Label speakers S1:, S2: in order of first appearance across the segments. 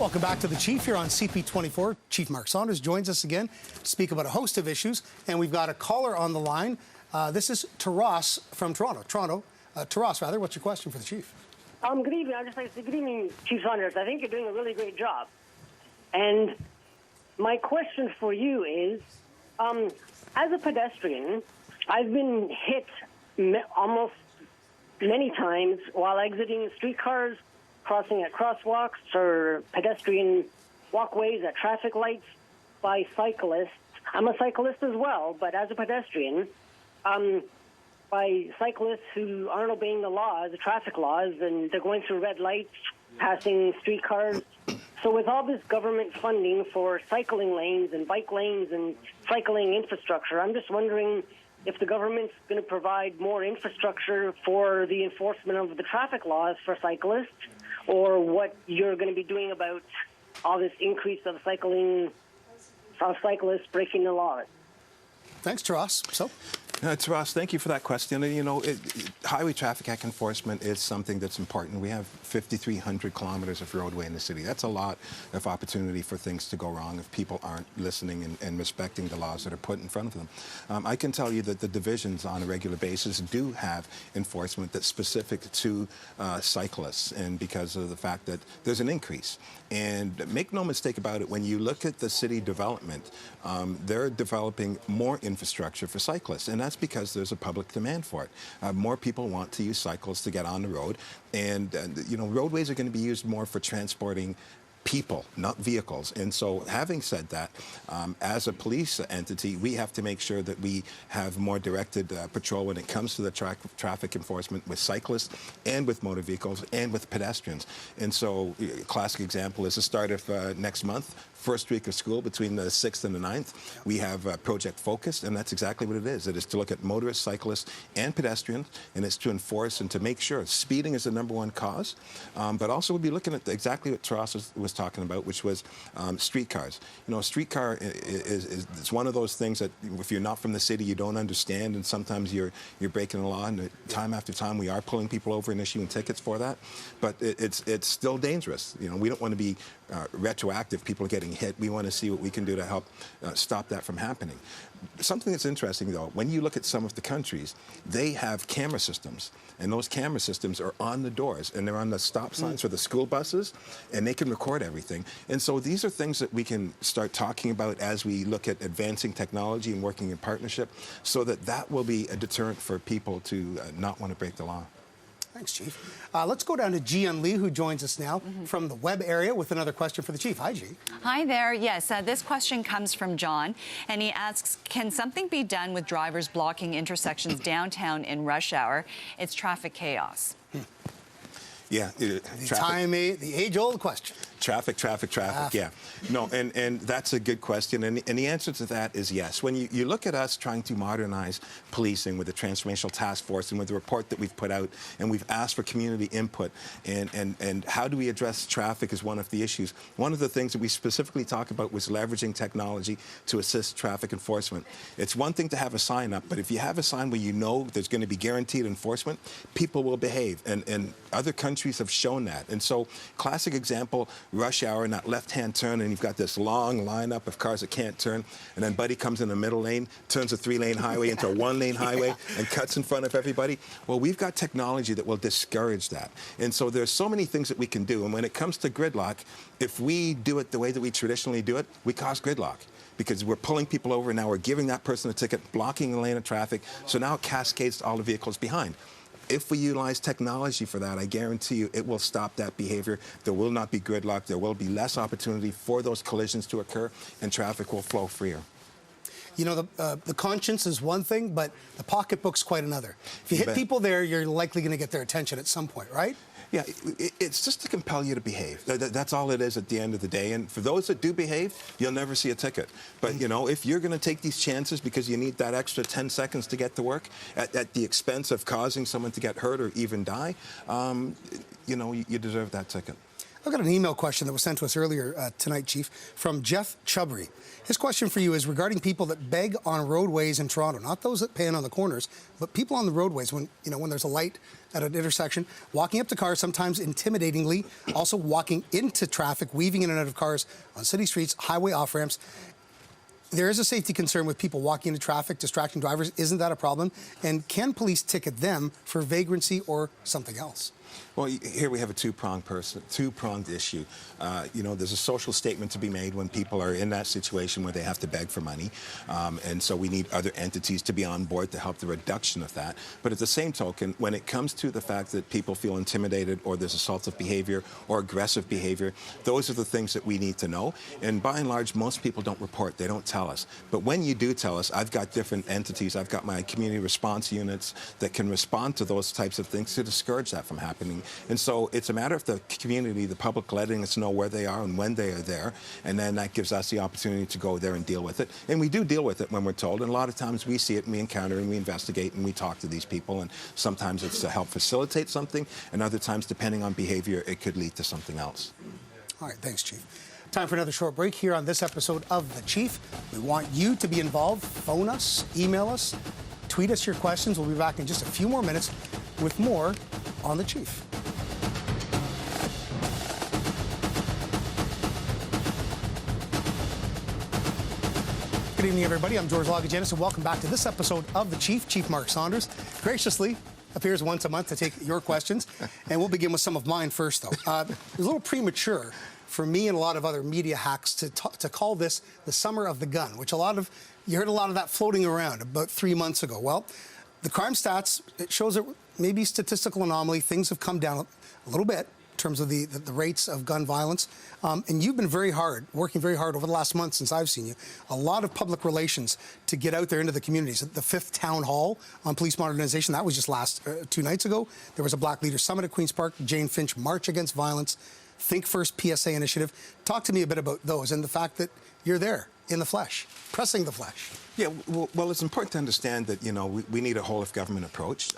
S1: Welcome back to the Chief here on CP24. Chief Mark Saunders joins us again to speak about a host of issues, and we've got a caller on the line. This is Taras from Toronto. Taras, what's your question for the Chief?
S2: Good evening. I'd just like to say good evening, Chief Saunders. I think you're doing a really great job. And my question for you is, as a pedestrian, I've been hit almost many times while exiting streetcars, crossing at crosswalks or pedestrian walkways at traffic lights by cyclists. I'm a cyclist as well, but as a pedestrian, by cyclists who aren't obeying the laws, the traffic laws, and they're going through red lights, passing streetcars. So with all this government funding for cycling lanes and bike lanes and cycling infrastructure, I'm just wondering if the government's going to provide more infrastructure for the enforcement of the traffic laws for cyclists, or what you're going to be doing about all this increase of cyclists breaking the law.
S1: Thanks, Taras. So?
S3: Taras, thank you for that question. And, you know, highway traffic act enforcement is something that's important. We have 5,300 kilometers of roadway in the city. That's a lot of opportunity for things to go wrong if people aren't listening and respecting the laws that are put in front of them. I can tell you that the divisions on a regular basis do have enforcement that's specific to cyclists, and because of the fact that there's an increase. And make no mistake about it, when you look at the city development, they're developing more infrastructure for cyclists, and that's because there's a public demand for it. More people want to use cycles to get on the road, and you know, roadways are going to be used more for transporting people, not vehicles. And so, having said that, as a police entity, we have to make sure that we have more directed patrol when it comes to the traffic enforcement with cyclists and with motor vehicles and with pedestrians. And so, a classic example is the start of next month, first week of school, between the 6th and the 9th, we have Project Focus, and that's exactly what it is. It is to look at motorists, cyclists, and pedestrians, and it's to enforce and to make sure speeding is the #1 cause, but also we'll be looking at exactly what Taras was talking about, which was streetcars. You know, a streetcar it's one of those things that if you're not from the city, you don't understand, and sometimes you're breaking the law, and time after time we are pulling people over and issuing tickets for that, but it's still dangerous. You know, we don't want to be retroactive, people getting hit. We want to see what we can do to help stop that from happening. Something that's interesting, though, when you look at some of the countries, they have camera systems, and those camera systems are on the doors, and they're on the stop signs for the school buses, and they can record everything. And so these are things that we can start talking about as we look at advancing technology and working in partnership, so that will be a deterrent for people to not want to break the law.
S1: Thanks, Chief. Let's go down to Jian Lee, who joins us now from the web area with another question for the Chief. Hi, Ji.
S4: Hi there. Yes, this question comes from John, and he asks, can something be done with drivers blocking intersections downtown in rush hour? It's traffic chaos.
S3: Yeah.
S1: The age-old question.
S3: Traffic, yeah. No, and that's a good question, and the answer to that is yes. When you look at us trying to modernize policing with the Transformational Task Force and with the report that we've put out, and we've asked for community input, and how do we address traffic is one of the issues. One of the things that we specifically talk about was leveraging technology to assist traffic enforcement. It's one thing to have a sign up, but if you have a sign where you know there's going to be guaranteed enforcement, people will behave, and other countries have shown that. And so, classic example, rush hour in that left-hand turn, and you've got this long lineup of cars that can't turn, and then Buddy comes in the middle lane, turns a 3-lane highway into a 1-lane highway, and cuts in front of everybody. Well, we've got technology that will discourage that. And so there's so many things that we can do, and when it comes to gridlock, if we do it the way that we traditionally do it, we cause gridlock, because we're pulling people over, and now we're giving that person a ticket, blocking the lane of traffic, so now it cascades to all the vehicles behind. If we utilize technology for that, I guarantee you it will stop that behavior. There will not be gridlock. There will be less opportunity for those collisions to occur, and traffic will flow freer.
S1: You know, the conscience is one thing, but the pocketbook's quite another. If you hit people there, you're likely going to get their attention at some point, right?
S3: Yeah, it's just to compel you to behave. That's all it is at the end of the day. And for those that do behave, you'll never see a ticket. But, you know, if you're going to take these chances because you need that extra 10 seconds to get to work at the expense of causing someone to get hurt or even die, you know, you deserve that ticket.
S1: I've got an email question that was sent to us earlier tonight, Chief, from Jeff Chubry. His question for you is regarding people that beg on roadways in Toronto, not those that pan on the corners, but people on the roadways when there's a light at an intersection, walking up to cars, sometimes intimidatingly, also walking into traffic, weaving in and out of cars on city streets, highway off-ramps. There is a safety concern with people walking into traffic, distracting drivers. Isn't that a problem? And can police ticket them for vagrancy or something else?
S3: Well, here we have a two-pronged issue. There's a social statement to be made when people are in that situation where they have to beg for money. And so we need other entities to be on board to help the reduction of that. But at the same token, when it comes to the fact that people feel intimidated or there's assaultive behavior or aggressive behavior, those are the things that we need to know. And by and large, most people don't report. They don't tell us. But when you do tell us, I've got different entities. I've got my community response units that can respond to those types of things to discourage that from happening. And so it's a matter of the community, the public letting us know where they are and when they are there, and then that gives us the opportunity to go there and deal with it. And we do deal with it when we're told, and a lot of times we see it and we encounter and we investigate and we talk to these people, and sometimes it's to help facilitate something, and other times, depending on behavior, it could lead to something else.
S1: All right, thanks, Chief. Time for another short break here on this episode of The Chief. We want you to be involved. Phone us, email us, tweet us your questions. We'll be back in just a few more minutes with more on The Chief. Good evening, everybody. I'm George Lagajanis, and welcome back to this episode of The Chief. Chief Mark Saunders graciously appears once a month to take your questions, and we'll begin with some of mine first, though. It was a little premature for me and a lot of other media hacks to call this the summer of the gun, which you heard a lot of that floating around about 3 months ago. Well, the crime stats, it shows that maybe statistical anomaly, things have come down a little bit in terms of the rates of gun violence. And you've been working very hard over the last month since I've seen you. A lot of public relations to get out there into the communities. The 5th Town Hall on police modernization, that was just 2 nights ago. There was a Black Leaders Summit at Queen's Park, Jane Finch March Against Violence, Think First PSA initiative. Talk to me a bit about those and the fact that you're there in the flesh, pressing the flesh.
S3: Yeah, well, it's important to understand that, we need a whole-of-government approach.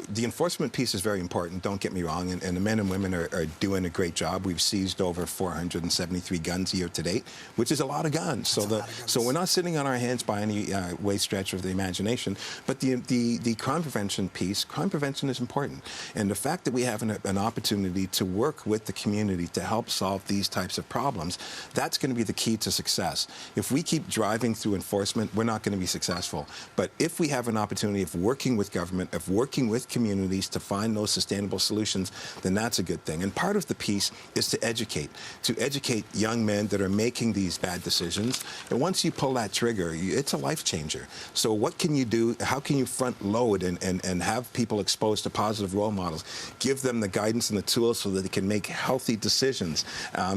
S3: The enforcement piece is very important, don't get me wrong, and the men and women are doing a great job. We've seized over 473 guns year to date, which is a lot of guns. So we're not sitting on our hands by any way stretch of the imagination. But the crime prevention piece, crime prevention is important. And the fact that we have an opportunity to work with the community to help solve these types of problems, that's going to be the key to success. If we keep driving through enforcement, we're not going to be successful. But if we have an opportunity of working with government, of working with communities to find those sustainable solutions, then that's a good thing. And part of the piece is to educate young men that are making these bad decisions. And once you pull that trigger, it's a life changer. So what can you do? How can you front load and have people exposed to positive role models? Give them the guidance and the tools so that they can make healthy decisions,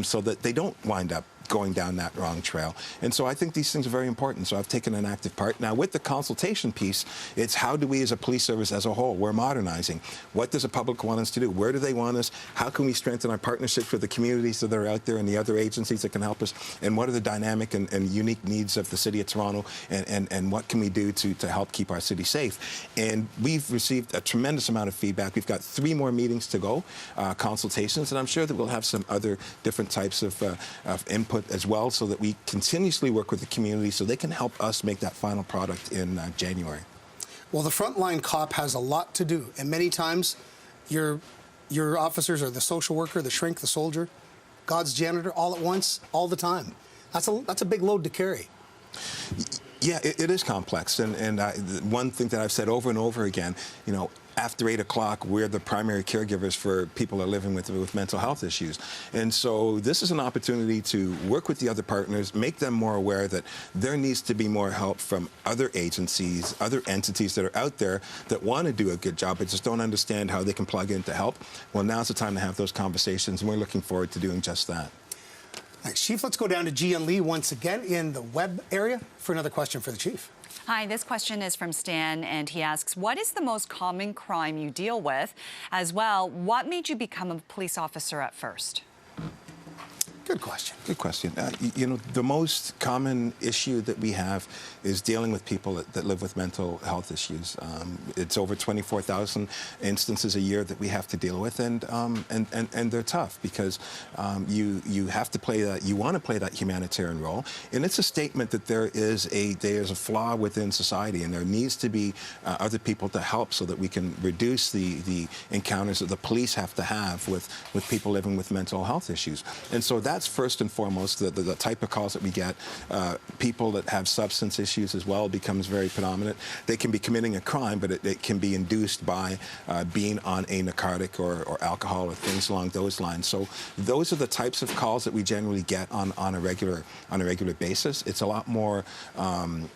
S3: so that they don't wind up going down that wrong trail. And so I think these things are very important. So I've taken an active part. Now, with the consultation piece, it's how do we as a police service as a whole, we're modernizing. What does the public want us to do? Where do they want us? How can we strengthen our partnerships with the communities that are out there and the other agencies that can help us? And what are the dynamic and unique needs of the city of Toronto? And what can we do to help keep our city safe? And we've received a tremendous amount of feedback. We've got 3 more meetings to go, consultations, and I'm sure that we'll have some other different types of input as well, so that we continuously work with the community so they can help us make that final product in January.
S1: Well, the frontline cop has a lot to do, and many times your officers are the social worker, the shrink, the soldier, God's janitor, all at once, all the time. That's a big load to carry.
S3: Yeah, it is complex, and one thing that I've said over and over again, after 8 o'clock, we're the primary caregivers for people that are living with mental health issues. And so this is an opportunity to work with the other partners, make them more aware that there needs to be more help from other agencies, other entities that are out there that want to do a good job but just don't understand how they can plug in to help. Well, now's the time to have those conversations, and we're looking forward to doing just that.
S1: Thanks, Chief. Let's go down to Gian Lee once again in the web area for another question for the Chief.
S4: Hi, this question is from Stan, and he asks, what is the most common crime you deal with? As well, what made you become a police officer at first?
S1: Good. Good question.
S3: Good question. The most common issue that we have is dealing with people that live with mental health issues. It's over 24,000 instances a year that we have to deal with, and they're tough because you have to play that. You want to play that humanitarian role, and it's a statement that there's a flaw within society, and there needs to be other people to help so that we can reduce the encounters that the police have to have with people living with mental health issues. And so that's first and foremost the type of calls that we get. People that have substance issues as well becomes very predominant. They can be committing a crime, but it can be induced by being on a narcotic or alcohol or things along those lines. So those are the types of calls that we generally get on a regular basis. It's a lot more.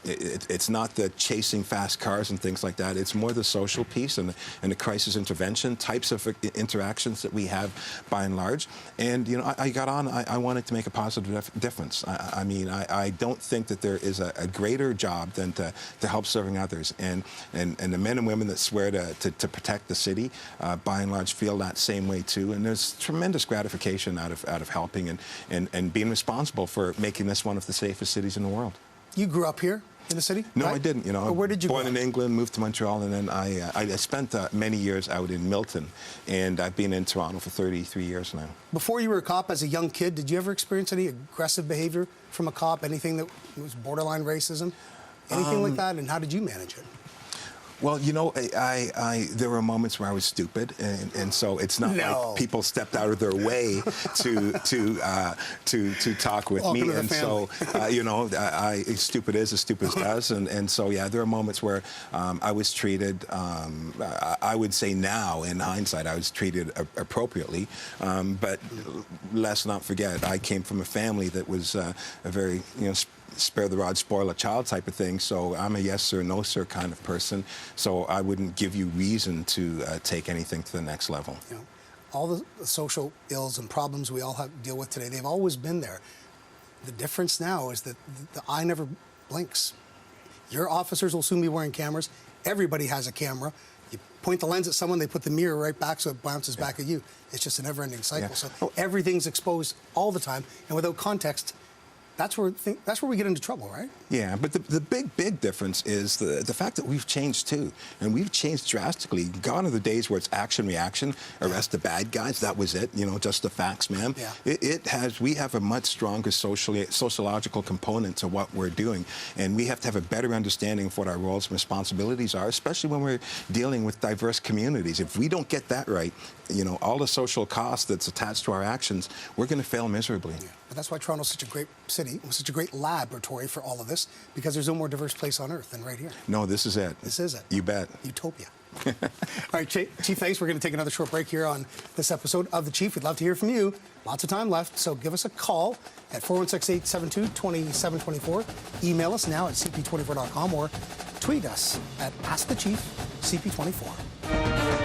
S3: It's not the chasing fast cars and things like that. It's more the social piece and the crisis intervention types of interactions that we have by and large. And I got on. I wanted to make a positive difference. I don't think that there is a greater job than to help serving others. And the men and women that swear to protect the city, by and large, feel that same way too. And there's tremendous gratification out of helping and being responsible for making this one of the safest cities in the world.
S1: You grew up here in the city?
S3: No,
S1: right?
S3: I didn't.
S1: Where did you
S3: born
S1: grow
S3: in
S1: up?
S3: England, moved to Montreal, and then I spent many years out in Milton, and I've been in Toronto for 33 years now.
S1: Before you were a cop, as a young kid, did you ever experience any aggressive behavior from a cop? Anything that was borderline racism? Anything like that? And how did you manage it?
S3: Well, there were moments where I was stupid, and so it's not like people stepped out of their way to talk with me, and so stupid is as stupid as does, and so yeah, there are moments where I was treated. I would say now, in hindsight, I was treated appropriately, but let's not forget, I came from a family that was a very spare the rod, spoil a child type of thing. So I'm a yes sir, no sir kind of person. So I wouldn't give you reason to take anything to the next level.
S1: All the social ills and problems we all have to deal with today, they've always been there. The difference now is that the eye never blinks. Your officers will soon be wearing cameras. Everybody has a camera. You point the lens at someone, they put the mirror right back so it bounces back at you. It's just a never-ending cycle.
S3: Yeah.
S1: So everything's exposed all the time, and without context, that's where we get into trouble, right? Yeah,
S3: but the big difference is the fact that we've changed too, and we've changed drastically. Gone are the days where it's action reaction, arrest the bad guys. That was it, just the facts, ma'am. Yeah. We have a much stronger sociological component to what we're doing, and we have to have a better understanding of what our roles and responsibilities are, especially when we're dealing with diverse communities. If we don't get that right, all the social cost that's attached to our actions, we're going to fail miserably.
S1: Yeah. But that's why Toronto's such a great city, such a great laboratory for all of this, because there's no more diverse place on earth than right here.
S3: No, this is it.
S1: This is it.
S3: You bet.
S1: Utopia. All right, Chief, thanks. We're going to take another short break here on this episode of The Chief. We'd love to hear from you. Lots of time left, so give us a call at 416-872-2724. Email us now at cp24.com or tweet us at AskTheChief, CP24.